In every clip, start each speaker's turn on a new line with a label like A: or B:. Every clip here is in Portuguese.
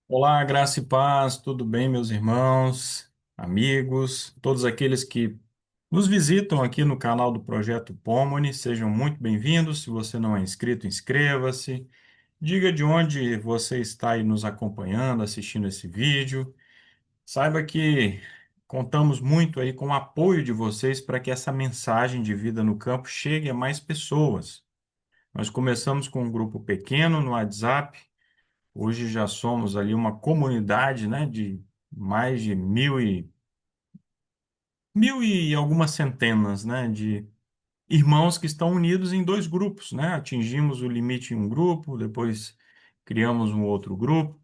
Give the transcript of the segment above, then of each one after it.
A: Olá, graça e paz, tudo bem, meus irmãos, amigos, todos aqueles que nos visitam aqui no canal do Projeto Pomone, sejam muito bem-vindos. Se você não é inscrito, inscreva-se. Diga de onde você está aí nos acompanhando, assistindo esse vídeo. Saiba que contamos muito aí com o apoio de vocês para que essa mensagem de vida no campo chegue a mais pessoas. Nós começamos com um grupo pequeno no WhatsApp. Hoje já somos ali uma comunidade, né, de mais de mil e algumas centenas, né, de irmãos que estão unidos em dois grupos, né? Atingimos o limite em um grupo, depois criamos um outro grupo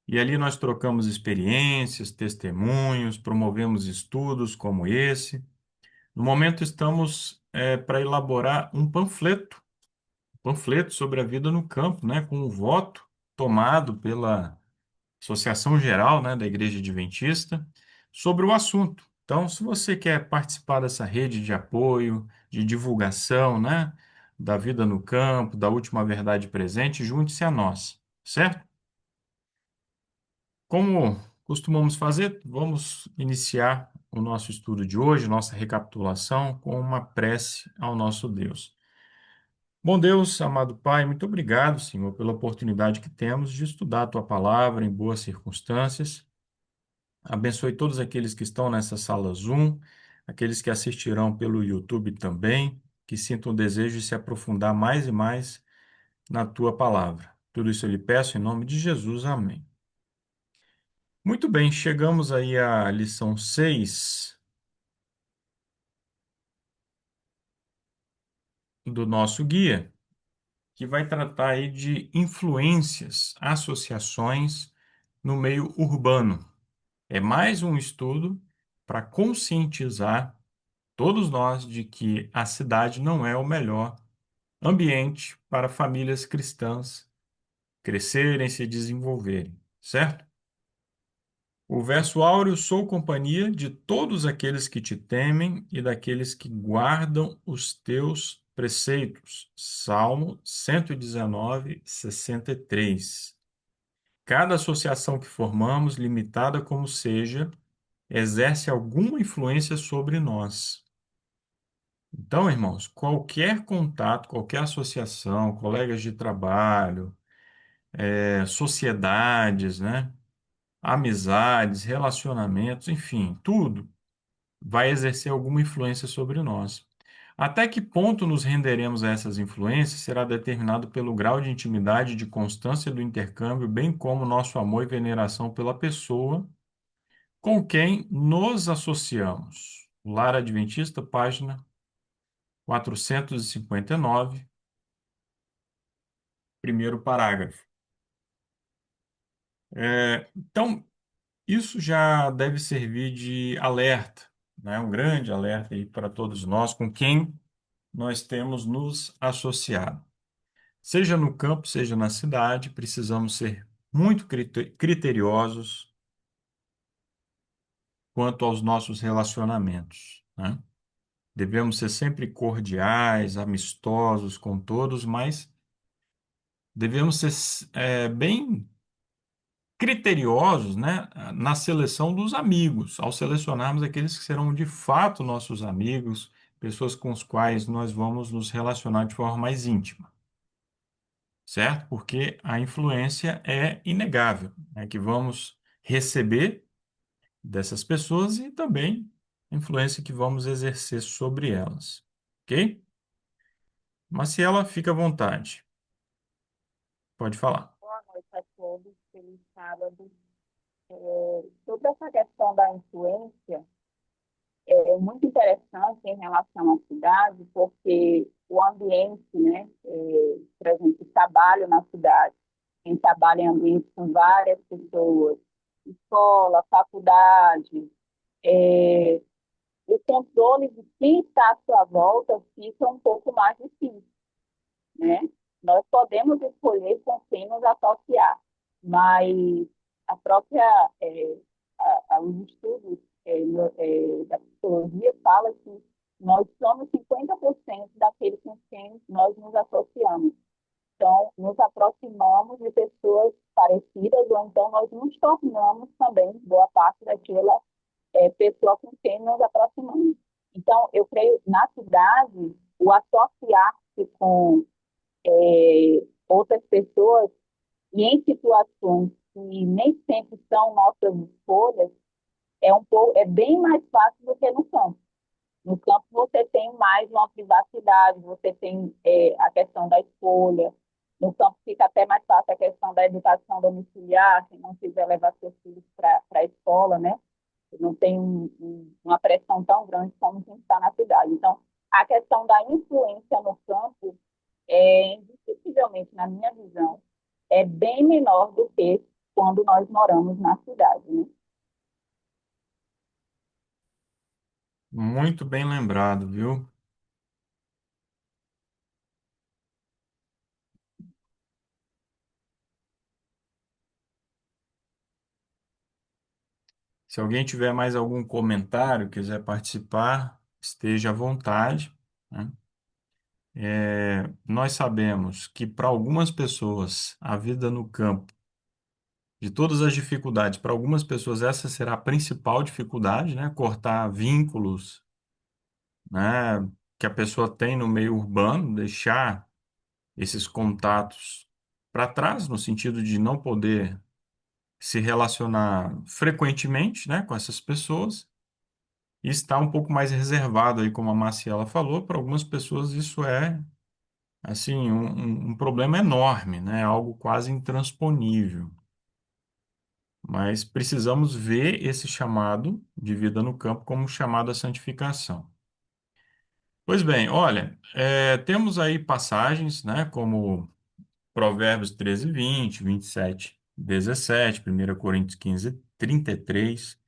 A: e ali nós trocamos experiências, testemunhos, promovemos estudos como esse. No momento estamos para elaborar um panfleto sobre a vida no campo, né, com um voto tomado pela Associação Geral, né, da Igreja Adventista, sobre o assunto. Então, se você quer participar dessa rede de apoio, de divulgação, né, da vida no campo, da última verdade presente, junte-se a nós, certo? Como costumamos fazer, vamos iniciar o nosso estudo de hoje, nossa recapitulação, com uma prece ao nosso Deus. Bom Deus, amado Pai, muito obrigado, Senhor, pela oportunidade que temos de estudar a Tua palavra em boas circunstâncias. Abençoe todos aqueles que estão nessa sala Zoom, aqueles que assistirão pelo YouTube também, que sintam o desejo de se aprofundar mais e mais na tua palavra. Tudo isso eu lhe peço em nome de Jesus. Amém. Muito bem, chegamos aí à lição 6 do nosso guia, que vai tratar aí de influências, associações no meio urbano. É mais um estudo para conscientizar todos nós de que a cidade não é o melhor ambiente para famílias cristãs crescerem, se desenvolverem, certo? O verso áureo: sou companhia de todos aqueles que te temem e daqueles que guardam os teus preceitos. Salmo 119, 63. Cada associação que formamos, limitada como seja, exerce alguma influência sobre nós. Então, irmãos, qualquer contato, qualquer associação, colegas de trabalho, sociedades, né, amizades, relacionamentos, enfim, tudo vai exercer alguma influência sobre nós. Até que ponto nos renderemos a essas influências será determinado pelo grau de intimidade e de constância do intercâmbio, bem como nosso amor e veneração pela pessoa com quem nos associamos. Lar Adventista, página 459. Primeiro parágrafo. Então, isso já deve servir de alerta, né? Um grande alerta aí para todos nós com quem nós temos nos associado. Seja no campo, seja na cidade, precisamos ser muito criteriosos quanto aos nossos relacionamentos, né? Devemos ser sempre cordiais, amistosos com todos, mas devemos ser bem criteriosos, né, na seleção dos amigos, ao selecionarmos aqueles que serão de fato nossos amigos, pessoas com os quais nós vamos nos relacionar de forma mais íntima, certo? Porque a influência é inegável, né, que vamos receber dessas pessoas e também a influência que vamos exercer sobre elas, ok? Mas se ela fica à vontade, pode falar.
B: Boa noite a todos. Feliz sábado. Sobre essa questão da influência, é muito interessante em relação à cidade, porque o ambiente, né, por exemplo, trabalho na cidade, quem trabalha em ambiente com várias pessoas, escola, faculdade, é, o controle de quem está à sua volta fica um pouco mais difícil, né? Nós podemos escolher com quem nos associar, mas a própria, os estudos da psicologia fala que nós somos 50% daqueles com quem nós nos associamos. Então, nos aproximamos de pessoas parecidas, ou então nós nos tornamos também boa parte daquela pessoa com quem nos aproximamos. Então, eu creio, na cidade, o associar-se com outras pessoas e em situações que nem sempre são nossas escolhas, é bem mais fácil do que no campo. No campo você tem mais uma privacidade, você tem a questão da escolha. No campo fica até mais fácil a questão da educação domiciliar, quem não quiser levar seus filhos para a escola, né? Não tem uma pressão tão grande como quem está na cidade. Então, a questão da influência no campo indiscutivelmente, na minha visão, é bem menor do que quando nós moramos na cidade, né?
A: Muito bem lembrado, viu? Se alguém tiver mais algum comentário, quiser participar, esteja à vontade, né? Nós sabemos que para algumas pessoas a vida no campo, de todas as dificuldades, para algumas pessoas essa será a principal dificuldade, né? Cortar vínculos, né? Que a pessoa tem no meio urbano, deixar esses contatos para trás, no sentido de não poder se relacionar frequentemente, né, com essas pessoas. E está um pouco mais reservado aí, como a Marciela falou, para algumas pessoas isso é assim um problema enorme, né? Algo quase intransponível. Mas precisamos ver esse chamado de vida no campo como um chamado à santificação. Pois bem, olha, temos aí passagens, né, como Provérbios 13, 20, 27, 17, 1 Coríntios 15, 33,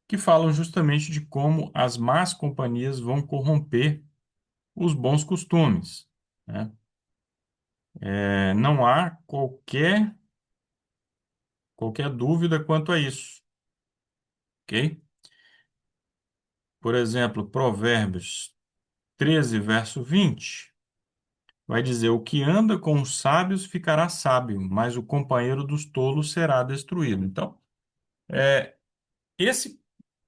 A: que falam justamente de como as más companhias vão corromper os bons costumes, né? Não há qualquer dúvida quanto a isso, ok? Por exemplo, Provérbios 13, verso 20, vai dizer: O que anda com os sábios ficará sábio, mas o companheiro dos tolos será destruído. Então, esse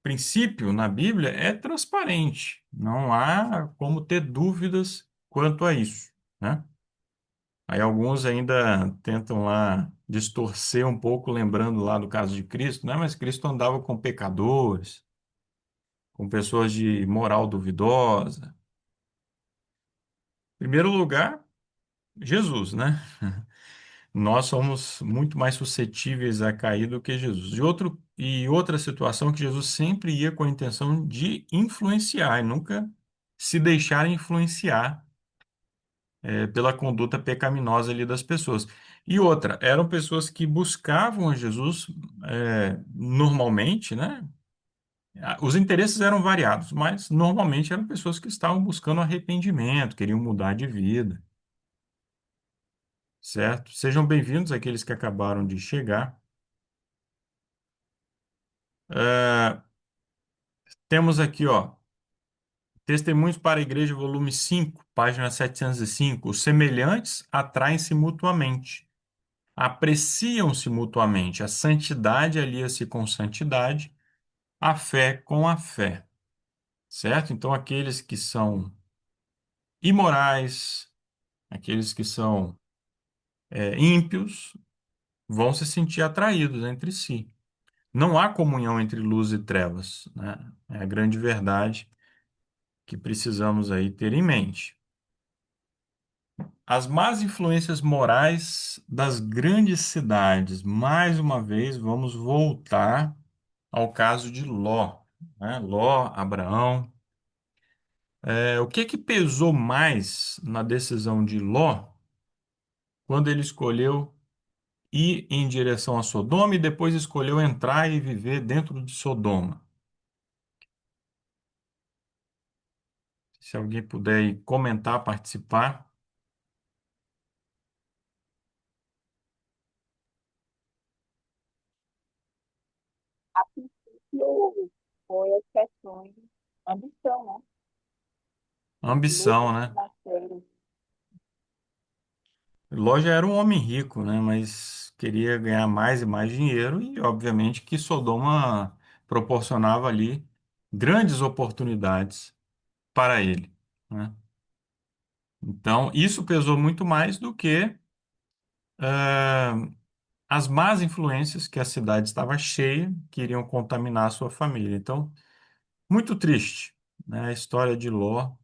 A: princípio na Bíblia é transparente, não há como ter dúvidas quanto a isso, né? Aí alguns ainda tentam lá distorcer um pouco, lembrando lá do caso de Cristo, né? Mas Cristo andava com pecadores, com pessoas de moral duvidosa. Em primeiro lugar, Jesus, né? Nós somos muito mais suscetíveis a cair do que Jesus. E outra situação que Jesus sempre ia com a intenção de influenciar e nunca se deixar influenciar pela conduta pecaminosa ali das pessoas. E outra, eram pessoas que buscavam a Jesus normalmente, né? Os interesses eram variados, mas normalmente eram pessoas que estavam buscando arrependimento, queriam mudar de vida, certo? Sejam bem-vindos aqueles que acabaram de chegar. É, Temos aqui, ó, Testemunhos para a Igreja, volume 5, página 705. Os semelhantes atraem-se mutuamente, apreciam-se mutuamente. A santidade alia-se com santidade, a fé com a fé, certo? Então, aqueles que são imorais, aqueles que são ímpios, vão se sentir atraídos entre si. Não há comunhão entre luz e trevas, né? É a grande verdade que precisamos aí ter em mente. As más influências morais das grandes cidades. Mais uma vez, vamos voltar ao caso de Ló, né? Ló, Abraão. O que que pesou mais na decisão de Ló quando ele escolheu ir em direção a Sodoma e depois escolheu entrar e viver dentro de Sodoma? Se alguém puder aí comentar, participar.
B: A princípio, foi as questões ambição, né?
A: Ambição,
B: Lucros
A: né?
B: financeiros.
A: Ló já era um homem rico, né? Mas queria ganhar mais e mais dinheiro e, obviamente, que Sodoma proporcionava ali grandes oportunidades para ele, né? Então, isso pesou muito mais do que as más influências que a cidade estava cheia, que iriam contaminar a sua família. Então, muito triste, né, a história de Ló,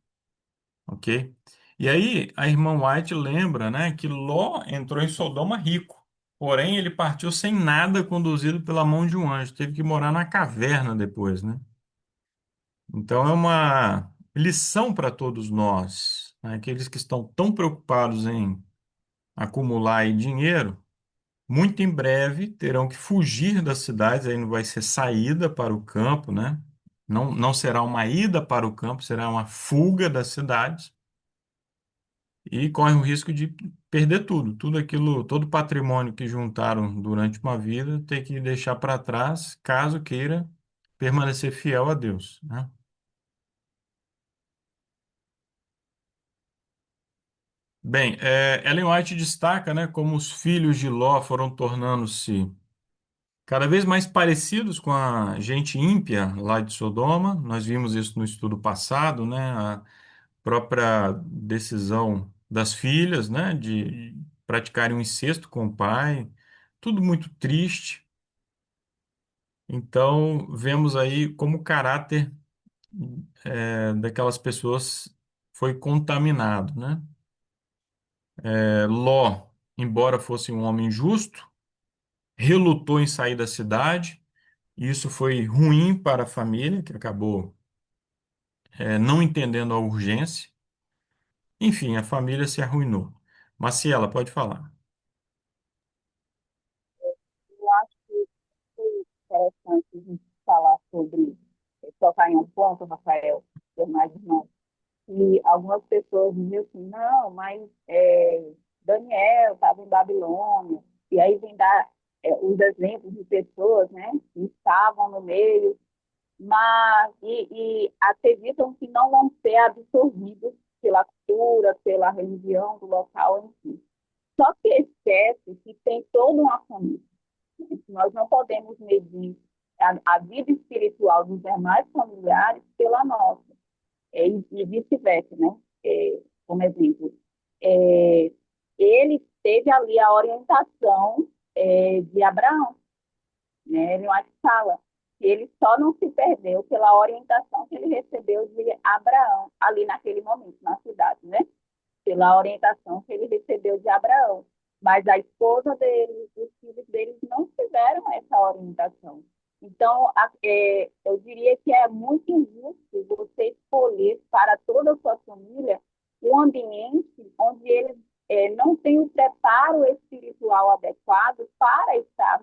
A: ok? E aí, a irmã White lembra, né, que Ló entrou em Sodoma rico, porém ele partiu sem nada conduzido pela mão de um anjo, teve que morar na caverna depois, né? Então, é uma lição para todos nós, né, aqueles que estão tão preocupados em acumular aí dinheiro. Muito em breve terão que fugir das cidades, aí não vai ser saída para o campo, né? Não, não será uma ida para o campo, será uma fuga das cidades e corre o risco de perder tudo, tudo aquilo, todo o patrimônio que juntaram durante uma vida, ter que deixar para trás, caso queira permanecer fiel a Deus, né? Bem, Ellen White destaca, né, como os filhos de Ló foram tornando-se cada vez mais parecidos com a gente ímpia lá de Sodoma. Nós vimos isso no estudo passado, né? A própria decisão das filhas, né, de praticarem um incesto com o pai, tudo muito triste. Então, vemos aí como o caráter daquelas pessoas foi contaminado, né? Ló, embora fosse um homem justo, relutou em sair da cidade. E isso foi ruim para a família, que acabou não entendendo a urgência. Enfim, a família se arruinou. Maciela, pode falar.
B: Eu acho que foi interessante a gente falar sobre, tocar em um ponto, Rafael, mais irmãos, e algumas pessoas diziam assim, não, mas Daniel estava em Babilônia, e aí vem dar os exemplos de pessoas, né, que estavam no meio, mas e acreditam que não vão ser absorvidos pela cultura, pela religião do local em si. Só que esquece que tem toda uma família. Nós não podemos medir a vida espiritual dos demais familiares pela nossa, e vice-versa, né? Como exemplo, é, ele teve ali a orientação de Abraão, né? Ele não fala que ele só não se perdeu pela orientação que ele recebeu de Abraão ali naquele momento na cidade, né? Pela orientação que ele recebeu de Abraão. Mas a esposa dele, os filhos deles não tiveram essa orientação. Então, eu diria que é muito injusto você escolher para toda a sua família um ambiente onde eles não têm o preparo espiritual adequado para estar,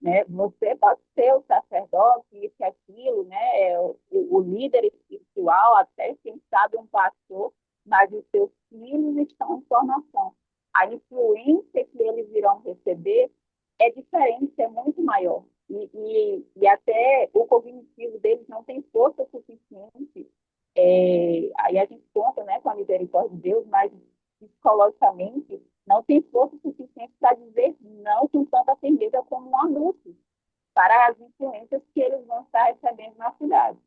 B: né? Você pode ser o sacerdote, isso e aquilo, né? O líder espiritual, até quem sabe um pastor, mas os seus filhos estão em formação. A influência que eles irão receber é diferente, é muito maior. E até o cognitivo deles não tem força suficiente. Aí a gente conta, né, com a misericórdia de Deus, mas psicologicamente não tem força suficiente para dizer não com tanta firmeza como um adulto, para as influências que eles vão estar recebendo na cidade.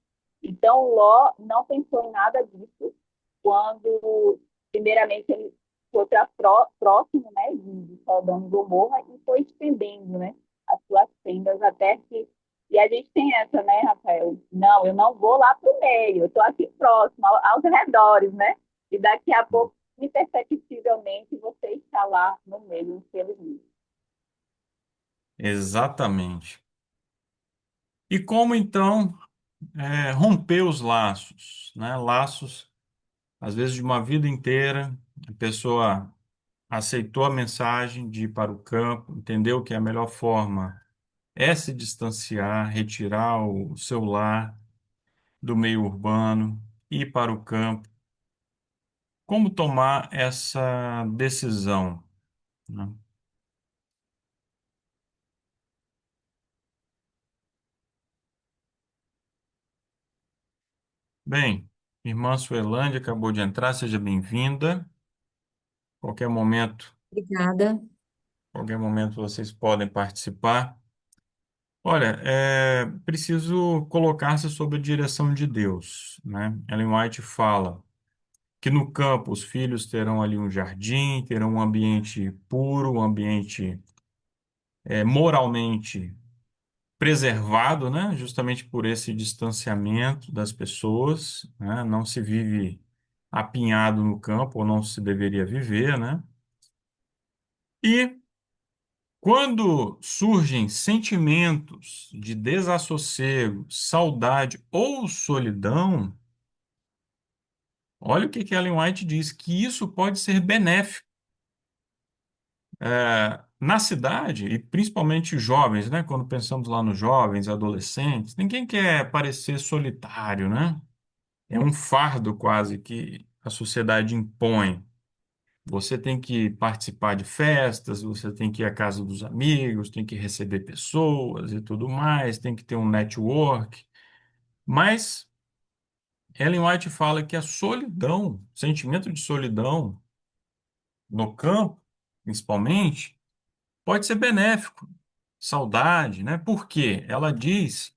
B: Então, Ló não pensou em nada disso quando, primeiramente, ele foi para próximo, né, de Sodoma e Gomorra e foi estendendo, né, as suas tendas até que... E a gente tem essa, né, Rafael? Não, eu não vou lá para o meio, eu estou aqui próximo, aos redores, né? E daqui a pouco, imperceptivelmente, você está lá no meio, infelizmente.
A: Exatamente. E como então romper os laços, né? Laços, às vezes, de uma vida inteira, a pessoa aceitou a mensagem de ir para o campo, entendeu que a melhor forma é se distanciar, retirar o seu lar do meio urbano, ir para o campo. Como tomar essa decisão, né? Bem, irmã Suelândia acabou de entrar, seja bem-vinda. Qualquer momento
C: Obrigada.
A: qualquer momento vocês podem participar. Olha, é preciso colocar-se sob a direção de Deus, né? Ellen White fala que no campo os filhos terão ali um jardim, terão um ambiente puro, um ambiente moralmente preservado, né? Justamente por esse distanciamento das pessoas, né? Não se vive apinhado no campo, ou não se deveria viver, né? E quando surgem sentimentos de desassossego, saudade ou solidão, olha o que que Ellen White diz, que isso pode ser benéfico. Na cidade, e principalmente jovens, né? Quando pensamos lá nos jovens, adolescentes, ninguém quer parecer solitário, né? É um fardo quase que a sociedade impõe. Você tem que participar de festas, você tem que ir à casa dos amigos, tem que receber pessoas e tudo mais, tem que ter um network. Mas Ellen White fala que a solidão, o sentimento de solidão no campo, principalmente, pode ser benéfico. Saudade, né? Por quê? Ela diz: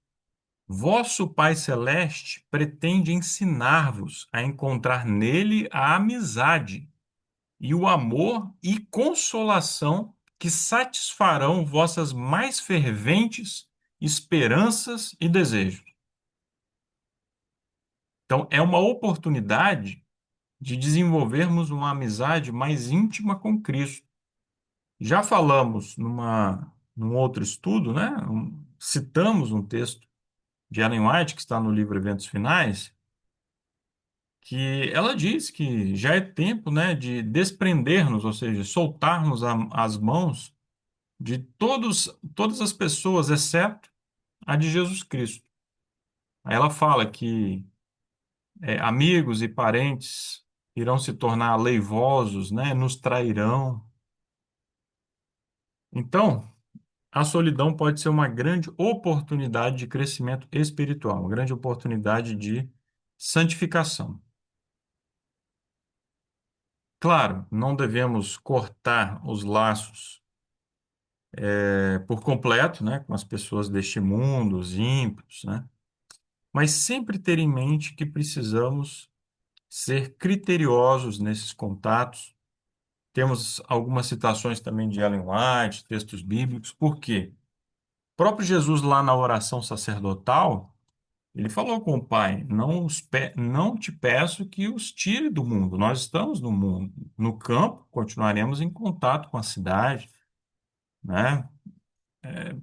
A: Vosso Pai Celeste pretende ensinar-vos a encontrar nele a amizade e o amor e consolação que satisfarão vossas mais ferventes esperanças e desejos. Então, é uma oportunidade de desenvolvermos uma amizade mais íntima com Cristo. Já falamos num outro estudo, né? Citamos um texto de Ellen White, que está no livro Eventos Finais, que ela diz que já é tempo, né, de desprender-nos, ou seja, soltarmos as mãos de todas as pessoas, exceto a de Jesus Cristo. Aí ela fala que amigos e parentes irão se tornar aleivosos, né, nos trairão. Então, a solidão pode ser uma grande oportunidade de crescimento espiritual, uma grande oportunidade de santificação. Claro, não devemos cortar os laços por completo, né, com as pessoas deste mundo, os ímpios, né? Mas sempre ter em mente que precisamos ser criteriosos nesses contatos. Temos algumas citações também de Ellen White, textos bíblicos, por quê? O próprio Jesus, lá na oração sacerdotal, ele falou com o Pai: não te peço que os tire do mundo, nós estamos no mundo. No campo, continuaremos em contato com a cidade, né?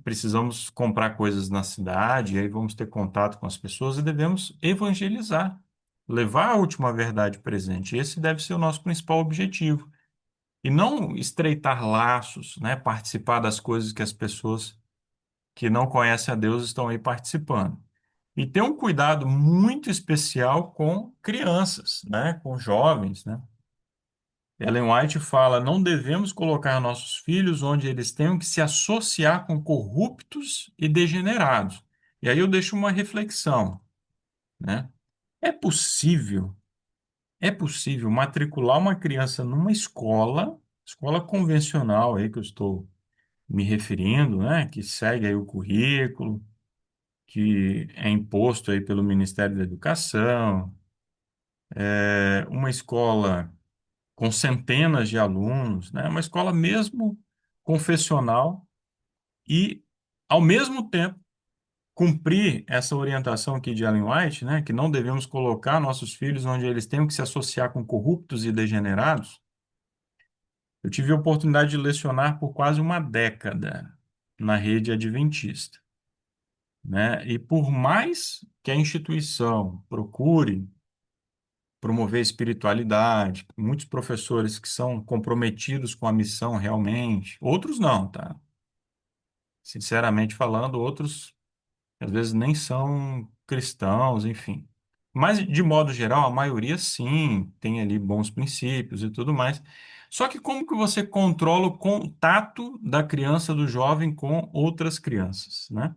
A: Precisamos comprar coisas na cidade, e aí vamos ter contato com as pessoas e devemos evangelizar, levar a última verdade presente. Esse deve ser o nosso principal objetivo. E não estreitar laços, né? Participar das coisas que as pessoas que não conhecem a Deus estão aí participando. E ter um cuidado muito especial com crianças, né? Com jovens, né? Ellen White fala: não devemos colocar nossos filhos onde eles tenham que se associar com corruptos e degenerados. E aí eu deixo uma reflexão, né? É possível, é possível matricular uma criança numa escola convencional aí que eu estou me referindo, né? Que segue aí o currículo, que é imposto aí pelo Ministério da Educação, uma escola com centenas de alunos, né? Uma escola mesmo confessional e, ao mesmo tempo, cumprir essa orientação aqui de Ellen White, né? Que não devemos colocar nossos filhos onde eles tenham que se associar com corruptos e degenerados. Eu tive a oportunidade de lecionar por quase uma década na rede adventista, né? E por mais que a instituição procure promover espiritualidade, muitos professores que são comprometidos com a missão realmente, outros não, tá? Sinceramente falando, outros às vezes nem são cristãos, enfim. Mas, de modo geral, a maioria sim, tem ali bons princípios e tudo mais. Só que como que você controla o contato da criança, do jovem com outras crianças, né?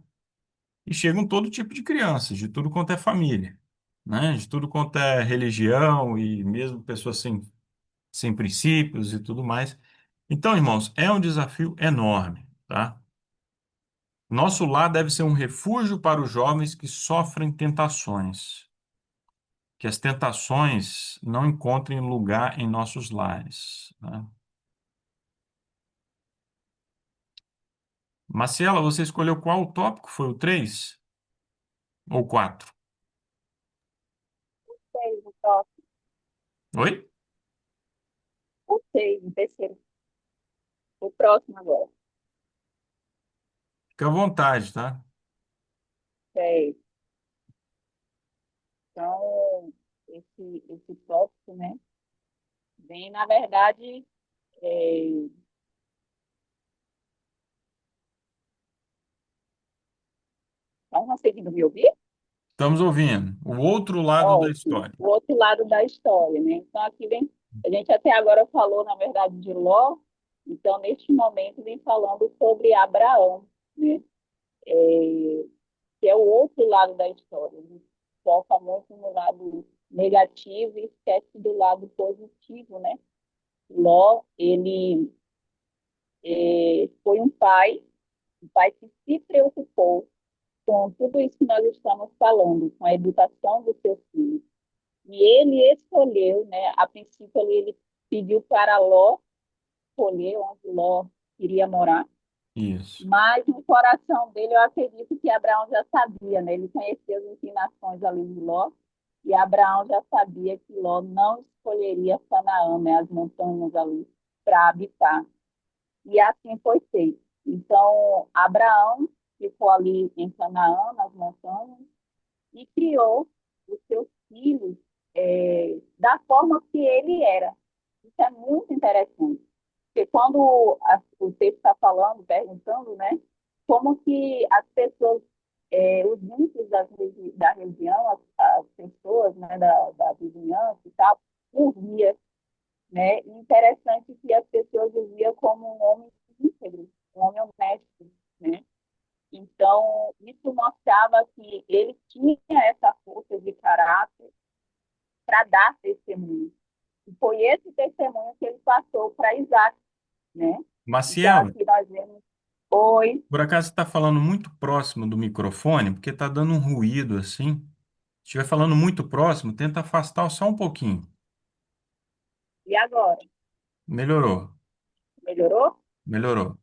A: E chegam todo tipo de crianças, de tudo quanto é família, né? De tudo quanto é religião e mesmo pessoas sem princípios e tudo mais. Então, irmãos, é um desafio enorme, tá? Nosso lar deve ser um refúgio para os jovens que sofrem tentações, que as tentações não encontrem lugar em nossos lares, né? Marcela, você escolheu qual tópico? Foi o 3 ou 4?
B: Seis, o próximo.
A: Oi?
B: O seis, o terceiro. O próximo agora.
A: Fica à vontade, tá?
B: Seis. Então, esse tópico, né, vem, na verdade, é, estão conseguindo me ouvir?
A: Estamos ouvindo. O outro lado da
B: Ótimo.
A: história.
B: O outro lado da história, né? Então, aqui vem, a gente até agora falou, na verdade, de Ló, então, neste momento, vem falando sobre Abraão, né? Que é o outro lado da história. Ele foca muito no lado negativo e esquece do lado positivo, né? Ló, ele foi um pai que se preocupou com tudo isso que nós estamos falando, com a educação dos seus filhos. E ele escolheu, né, a princípio ele pediu para Ló escolher onde Ló iria morar,
A: Isso.
B: mas no coração dele eu acredito que Abraão já sabia, né? Ele conhecia as inclinações ali de Ló, e Abraão já sabia que Ló não escolheria Canaã, né, as montanhas ali, para habitar. E assim foi feito. Então, Abraão ficou ali em Canaã, nas montanhas, e criou os seus filhos da forma que ele era. Isso é muito interessante. Porque quando o texto está falando, perguntando, né, como que as pessoas, os índios da região, as pessoas, né, da vizinhança e tal, o via, né? E interessante que as pessoas o via como um homem íntegro, um homem honesto, né? Então, isso mostrava que ele tinha essa força de caráter para dar testemunho. E foi esse testemunho que ele passou para Isaac, né? Então,
A: Maciel,
B: aqui nós vemos, oi,
A: por acaso você está falando muito próximo do microfone, porque está dando um ruído assim. Se estiver falando muito próximo, tenta afastar só um pouquinho.
B: e agora?
A: Melhorou,
B: Melhorou?
A: melhorou.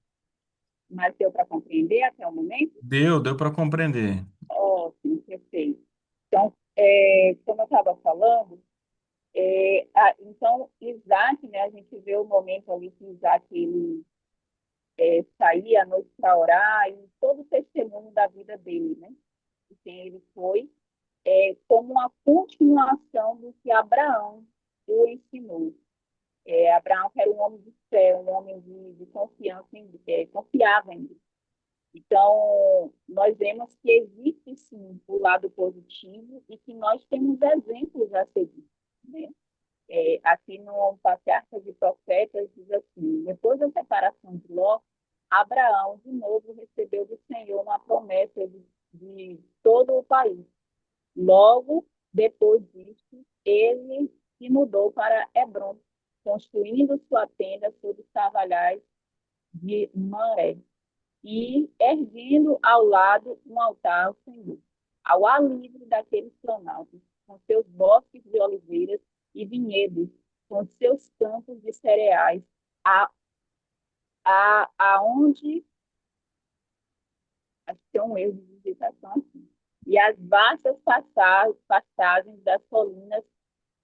B: Mas deu para compreender até o momento?
A: Deu para compreender.
B: Ótimo, perfeito. Então, como eu estava falando, então, Isaac, né, a gente vê o momento ali que Isaac ele, saía à noite para orar e todo o testemunho da vida dele, né? De quem ele foi, como uma continuação do que Abraão o ensinou. Abraão era um homem de fé, um homem de confiança, confiava em Deus. Então, nós vemos que existe sim o lado positivo e que nós temos exemplos a seguir, né? Aqui no Patriarca de Profetas diz assim: depois da separação de Ló, Abraão de novo recebeu do Senhor uma promessa de todo o país. Logo depois disso, ele se mudou para Hebron, construindo sua tenda sobre os carvalhais de Manré e erguendo ao lado um altar ao Senhor, ao ar livre daqueles planaltos, com seus bosques de oliveiras e vinhedos, com seus campos de cereais, aonde, acho que tem um erro de digitação aqui, e as vastas pastagens das colinas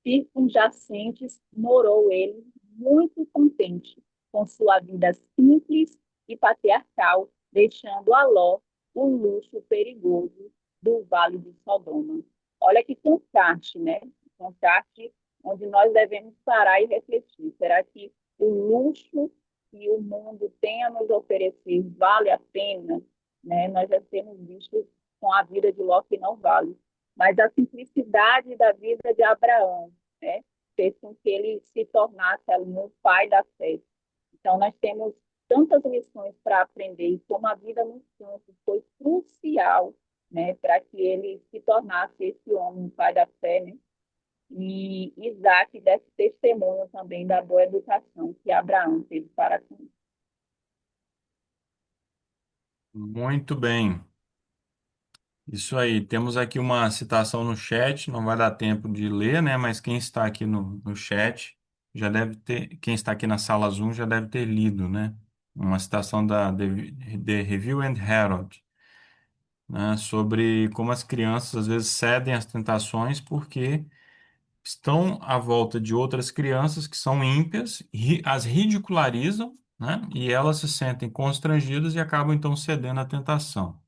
B: circunjacentes, morou ele muito contente com sua vida simples e patriarcal, deixando a Ló o luxo perigoso do Vale de Sodoma. Olha que contraste, né? Contraste onde nós devemos parar e refletir. Será que o luxo que o mundo tem a nos oferecer vale a pena? Né? Nós já temos visto com a vida de Ló que não vale, mas a simplicidade da vida de Abraão, né, fez com que ele se tornasse ali um pai da fé. Então, nós temos tantas lições para aprender e como a vida no campo foi crucial, né, para que ele se tornasse esse homem, um pai da fé, né? E Isaac desse testemunho também da boa educação que Abraão teve para com ele.
A: Muito bem. Isso aí. Temos aqui uma citação no chat, não vai dar tempo de ler, né? Mas quem está aqui no chat já deve ter, quem está aqui na sala Zoom já deve ter lido, né? Uma citação da The Review and Herald, né? Sobre como as crianças às vezes cedem às tentações porque estão à volta de outras crianças que são ímpias, as ridicularizam, né? E elas se sentem constrangidas e acabam então cedendo à tentação.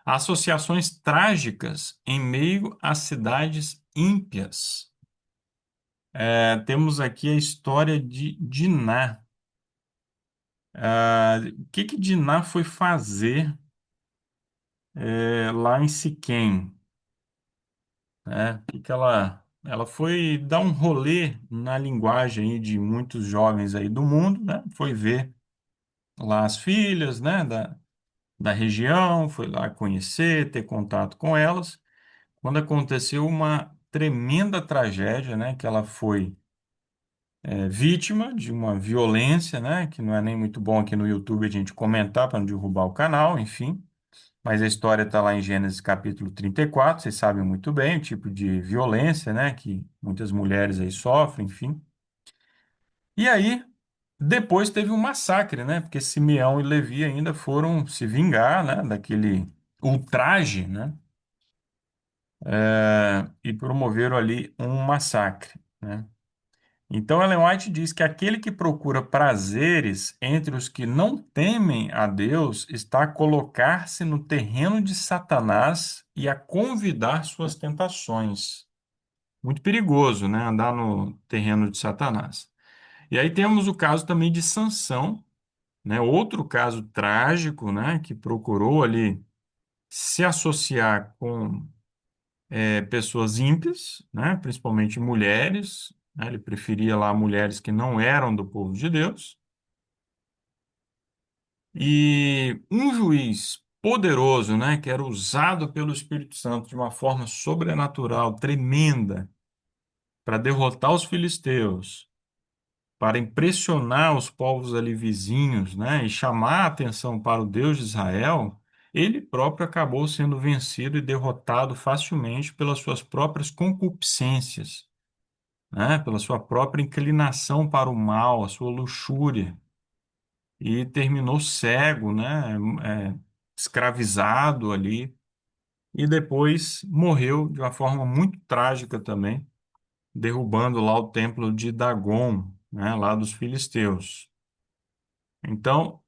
A: Associações trágicas em meio às cidades ímpias. Temos aqui a história de Diná. O que que Diná foi fazer lá em Siquém? O que que ela foi dar um rolê na linguagem aí de muitos jovens aí do mundo, né? Foi ver lá as filhas, né, da região, foi lá conhecer, ter contato com elas. Quando aconteceu uma tremenda tragédia, né, que ela foi vítima de uma violência, né, que não é nem muito bom aqui no YouTube a gente comentar para não derrubar o canal, enfim, mas a história está lá em Gênesis capítulo 34, vocês sabem muito bem o tipo de violência, né, que muitas mulheres aí sofrem, enfim. E aí, depois teve um massacre, né, porque Simeão e Levi ainda foram se vingar, né, daquele ultraje, né, e promoveram ali um massacre, né. Então, Ellen White diz que aquele que procura prazeres entre os que não temem a Deus está a colocar-se no terreno de Satanás e a convidar suas tentações. Muito perigoso, né? Andar no terreno de Satanás. E aí temos o caso também de Sansão, né? Outro caso trágico, né? Que procurou ali se associar com pessoas ímpias, né? Principalmente mulheres, né? Ele preferia lá mulheres que não eram do povo de Deus. E um juiz poderoso, né? Que era usado pelo Espírito Santo de uma forma sobrenatural, tremenda, para derrotar os filisteus, para impressionar os povos ali vizinhos, né? E chamar a atenção para o Deus de Israel. Ele próprio acabou sendo vencido e derrotado facilmente pelas suas próprias concupiscências, né, pela sua própria inclinação para o mal, a sua luxúria, e terminou cego, né, escravizado ali, e depois morreu de uma forma muito trágica também, derrubando lá o templo de Dagon, né, lá dos filisteus. Então,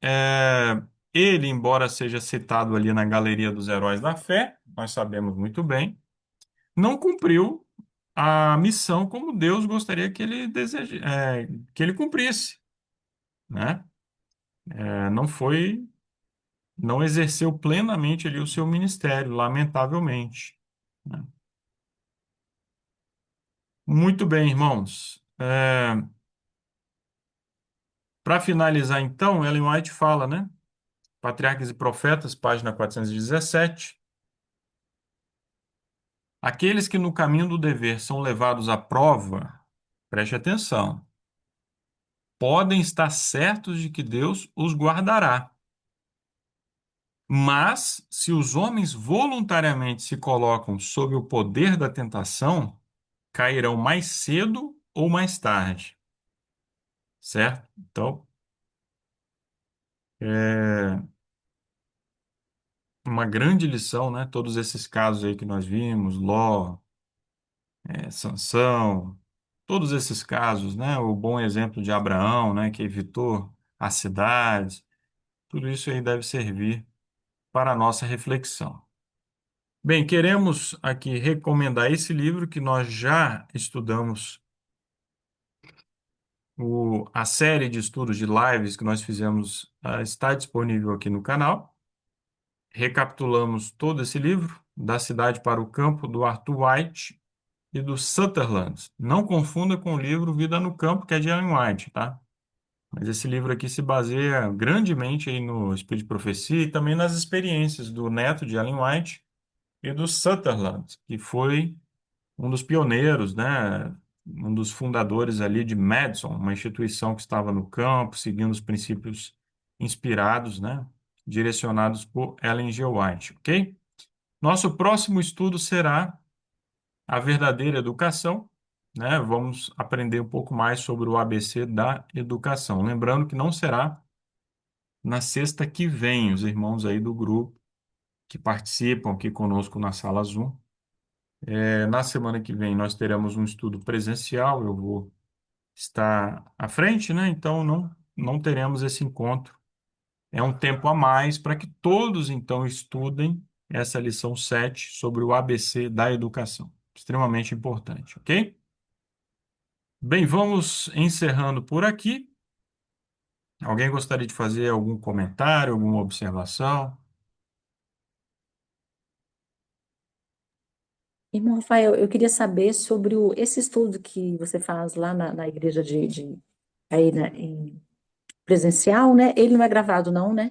A: ele, embora seja citado ali na galeria dos heróis da fé, nós sabemos muito bem, não cumpriu a missão como Deus gostaria que ele que ele cumprisse, né? Não foi, não exerceu plenamente ali o seu ministério, lamentavelmente, né? Muito bem, irmãos. Para finalizar, então, Ellen White fala, né? Patriarcas e Profetas, página 417. Aqueles que no caminho do dever são levados à prova, preste atenção, podem estar certos de que Deus os guardará. Mas, se os homens voluntariamente se colocam sob o poder da tentação, cairão mais cedo ou mais tarde, certo? Então, é uma grande lição, né? Todos esses casos aí que nós vimos, Ló, Sansão, todos esses casos, né? O bom exemplo de Abraão, né? Que evitou as cidades, tudo isso aí deve servir para a nossa reflexão. Bem, queremos aqui recomendar esse livro que nós já estudamos, a série de estudos de lives que nós fizemos, está disponível aqui no canal. Recapitulamos todo esse livro, Da Cidade para o Campo, do Arthur White e do Sutherland. Não confunda com o livro Vida no Campo, que é de Ellen White, tá? Mas esse livro aqui se baseia grandemente aí no Espírito de Profecia e também nas experiências do neto de Ellen White e do Sutherland, que foi um dos pioneiros, né? Um dos fundadores ali de Madison, uma instituição que estava no campo, seguindo os princípios inspirados, né? Direcionados por Ellen G. White, ok? Nosso próximo estudo será a verdadeira educação, né? Vamos aprender um pouco mais sobre o ABC da educação. Lembrando que não será na sexta que vem, os irmãos aí do grupo que participam aqui conosco na sala Zoom. Na semana que vem nós teremos um estudo presencial, eu vou estar à frente, né? Então não teremos esse encontro. É um tempo a mais para que todos então estudem essa lição 7 sobre o ABC da educação. Extremamente importante, ok? Bem, vamos encerrando por aqui. Alguém gostaria de fazer algum comentário, alguma observação?
C: Irmão Rafael, eu queria saber sobre esse estudo que você faz lá na igreja aí em presencial, né? Ele não é gravado, não, né?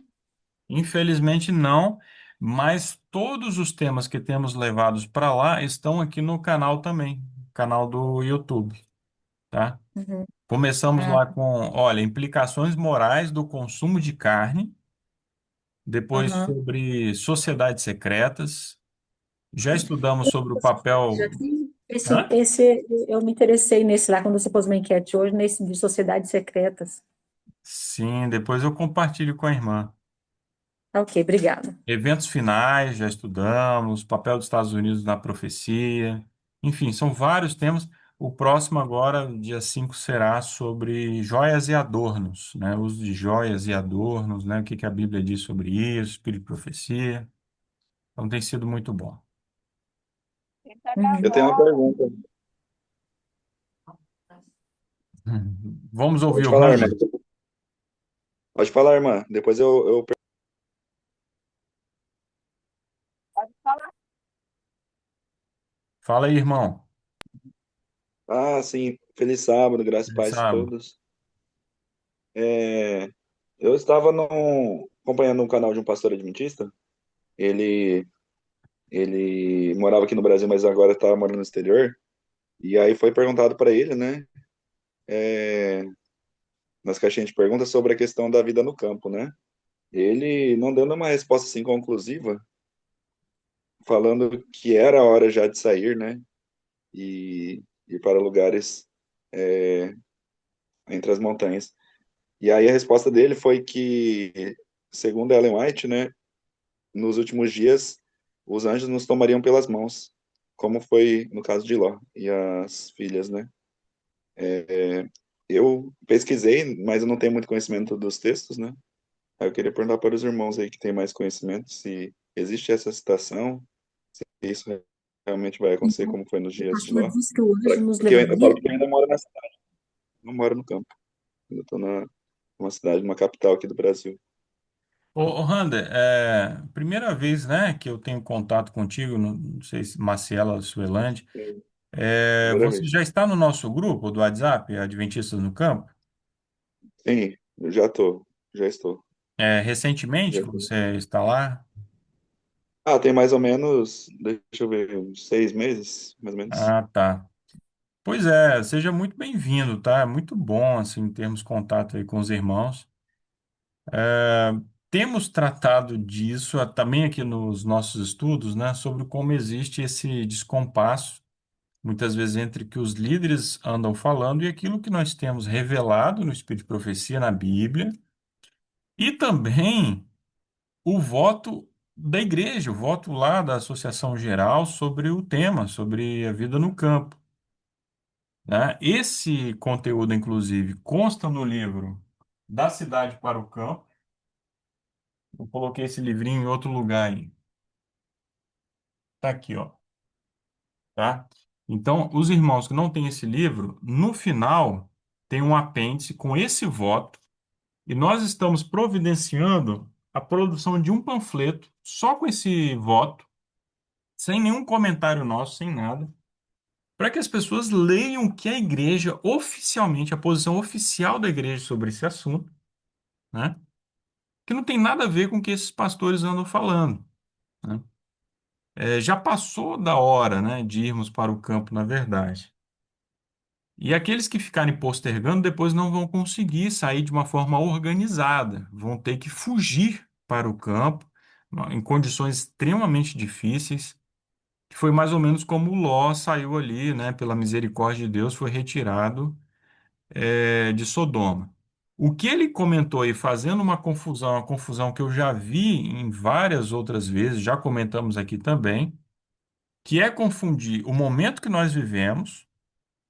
A: Infelizmente não, mas todos os temas que temos levados para lá estão aqui no canal também, canal do YouTube, tá?
C: Uhum.
A: Começamos
C: Ah,
A: lá com, olha, implicações morais do consumo de carne, depois
C: aham.
A: sobre sociedades secretas, já estudamos sobre o
C: Já
A: papel.
C: tem.
A: Hã?
C: Esse eu me interessei nesse lá, quando você pôs uma enquete hoje, nesse de sociedades secretas.
A: Sim, depois eu compartilho com a irmã.
C: Ah, ok, obrigada.
A: Eventos finais, já estudamos, papel dos Estados Unidos na profecia, enfim, são vários temas. O próximo agora, dia 5 será sobre joias e adornos, né? O uso de joias e adornos, né? O que que a Bíblia diz sobre isso, espírito de profecia. Então tem sido muito bom.
B: Quem tá
C: Uhum.
D: Eu tenho uma
B: gravando?
D: pergunta.
A: Vamos ouvir
D: Pode
A: o
D: falar, irmã.
A: Randy.
D: Pode falar, irmã. Depois eu...
B: Pode falar.
A: Fala aí, irmão.
D: Ah, sim. Feliz sábado, graças e
A: Ele
D: paz a
A: sabe.
D: todos. Eu estava acompanhando um canal de um pastor adventista. Ele, ele morava aqui no Brasil, mas agora está morando no exterior. E aí foi perguntado para ele, né, nas caixinhas de perguntas sobre a questão da vida no campo, né? Ele não dando uma resposta assim conclusiva, falando que era a hora já de sair, né, e ir para lugares entre as montanhas. E aí a resposta dele foi que, segundo Ellen White, né, nos últimos dias os anjos nos tomariam pelas mãos, como foi no caso de Ló e as filhas, né? Eu pesquisei, mas eu não tenho muito conhecimento dos textos, né? Aí eu queria perguntar para os irmãos aí que têm mais conhecimento se existe essa citação, se isso realmente vai acontecer
C: Então,
D: como foi nos
C: o
D: dias de
C: pastor
D: Ló.
C: disse que o anjo nos
D: Porque eu
C: levaria.
D: falo que eu ainda moro na cidade, não moro no campo. Eu estou numa cidade, numa capital aqui do Brasil.
A: Ô, Rander, primeira vez, né, que eu tenho contato contigo, não sei se Marcela ou Suelande.
D: Primeira
A: Você
D: vez.
A: já está no nosso grupo do WhatsApp, Adventistas no Campo?
D: Sim, eu já tô, já estou.
A: Recentemente
D: Já
A: que
D: estou.
A: você está lá?
D: Ah, tem mais ou menos, deixa eu ver, uns 6 meses, mais ou menos.
A: Ah, tá. Pois é, seja muito bem-vindo, tá? É muito bom, assim, termos contato aí com os irmãos. Temos tratado disso também aqui nos nossos estudos, né, sobre como existe esse descompasso, muitas vezes entre o que os líderes andam falando e aquilo que nós temos revelado no Espírito de Profecia na Bíblia, e também o voto da igreja, o voto lá da Associação Geral sobre o tema, sobre a vida no campo, né? Esse conteúdo, inclusive, consta no livro Da Cidade para o Campo. Eu coloquei esse livrinho em outro lugar aí. Tá aqui, ó, tá? Então, os irmãos que não têm esse livro, no final tem um apêndice com esse voto e nós estamos providenciando a produção de um panfleto só com esse voto, sem nenhum comentário nosso, sem nada, para que as pessoas leiam o que a igreja oficialmente, a posição oficial da igreja sobre esse assunto, né? Que não tem nada a ver com o que esses pastores andam falando, né? Já passou da hora, né, de irmos para o campo, na verdade. E aqueles que ficarem postergando depois não vão conseguir sair de uma forma organizada, vão ter que fugir para o campo em condições extremamente difíceis, que foi mais ou menos como Ló saiu ali, né, pela misericórdia de Deus, foi retirado, de Sodoma. O que ele comentou aí, fazendo uma confusão que eu já vi em várias outras vezes, já comentamos aqui também, que é confundir o momento que nós vivemos,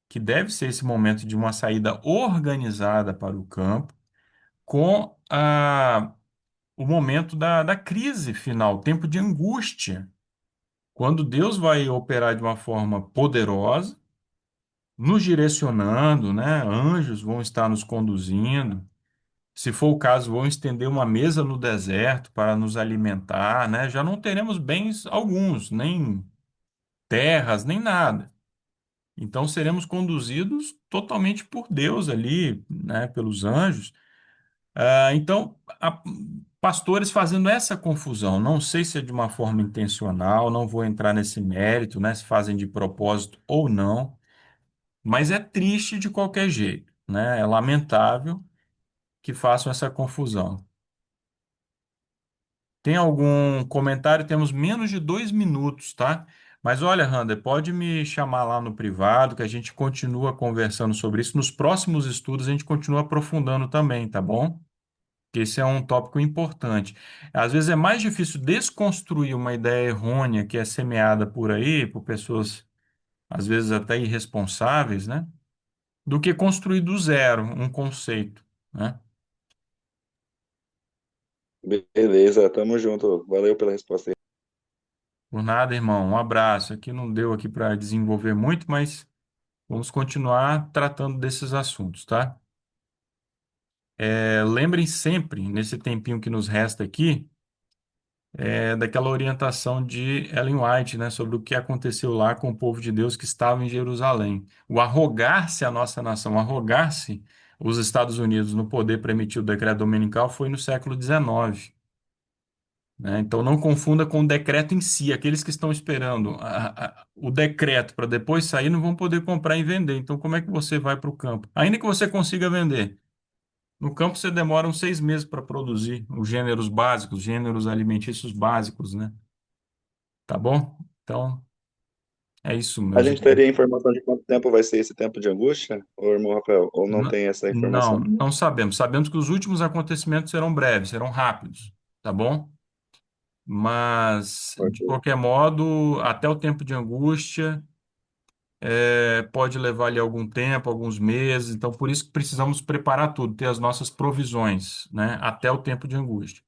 A: que deve ser esse momento de uma saída organizada para o campo, com o momento da crise final, o tempo de angústia, quando Deus vai operar de uma forma poderosa, nos direcionando, né? Anjos vão estar nos conduzindo. Se for o caso, vão estender uma mesa no deserto para nos alimentar, né? Já não teremos bens alguns, nem terras, nem nada. Então seremos conduzidos totalmente por Deus ali, né? Pelos anjos. Então, pastores fazendo essa confusão, não sei se é de uma forma intencional, não vou entrar nesse mérito, né? Se fazem de propósito ou não, mas é triste de qualquer jeito, né? É lamentável que façam essa confusão. Tem algum comentário? Temos menos de 2 minutos, tá? Mas olha, Rander, pode me chamar lá no privado que a gente continua conversando sobre isso. Nos próximos estudos a gente continua aprofundando também, tá bom? Que esse é um tópico importante. Às vezes é mais difícil desconstruir uma ideia errônea que é semeada por aí, por pessoas, às vezes até irresponsáveis, né? Do que construir do zero um conceito, né?
D: Beleza, tamo junto. Valeu pela resposta aí.
A: Por nada, irmão. Um abraço. Aqui não deu aqui para desenvolver muito, mas vamos continuar tratando desses assuntos, tá? Lembrem sempre, nesse tempinho que nos resta aqui, daquela orientação de Ellen White, né, sobre o que aconteceu lá com o povo de Deus que estava em Jerusalém. O arrogar-se a nossa nação, arrogar-se os Estados Unidos no poder para emitir o decreto dominical foi no século XIX. Né? Então não confunda com o decreto em si. Aqueles que estão esperando o decreto para depois sair não vão poder comprar e vender. Então como é que você vai para o campo? Ainda que você consiga vender. No campo você demora uns 6 meses para produzir os gêneros básicos, gêneros alimentícios básicos, né? Tá bom? Então é isso,
D: A
A: meus
D: gente
A: irmãos.
D: teria informação de quanto tempo vai ser esse tempo de angústia, ô irmão Rafael? Ou não
A: N-
D: tem essa
A: Não,
D: informação?
A: não sabemos. Sabemos que os últimos acontecimentos serão breves, serão rápidos, tá bom? Mas, de
D: Ok.
A: qualquer modo, até o tempo de angústia. Pode levar ali algum tempo, alguns meses, então por isso que precisamos preparar tudo, ter as nossas provisões, né, até o tempo de angústia.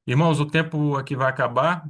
A: Irmãos, o tempo aqui vai acabar.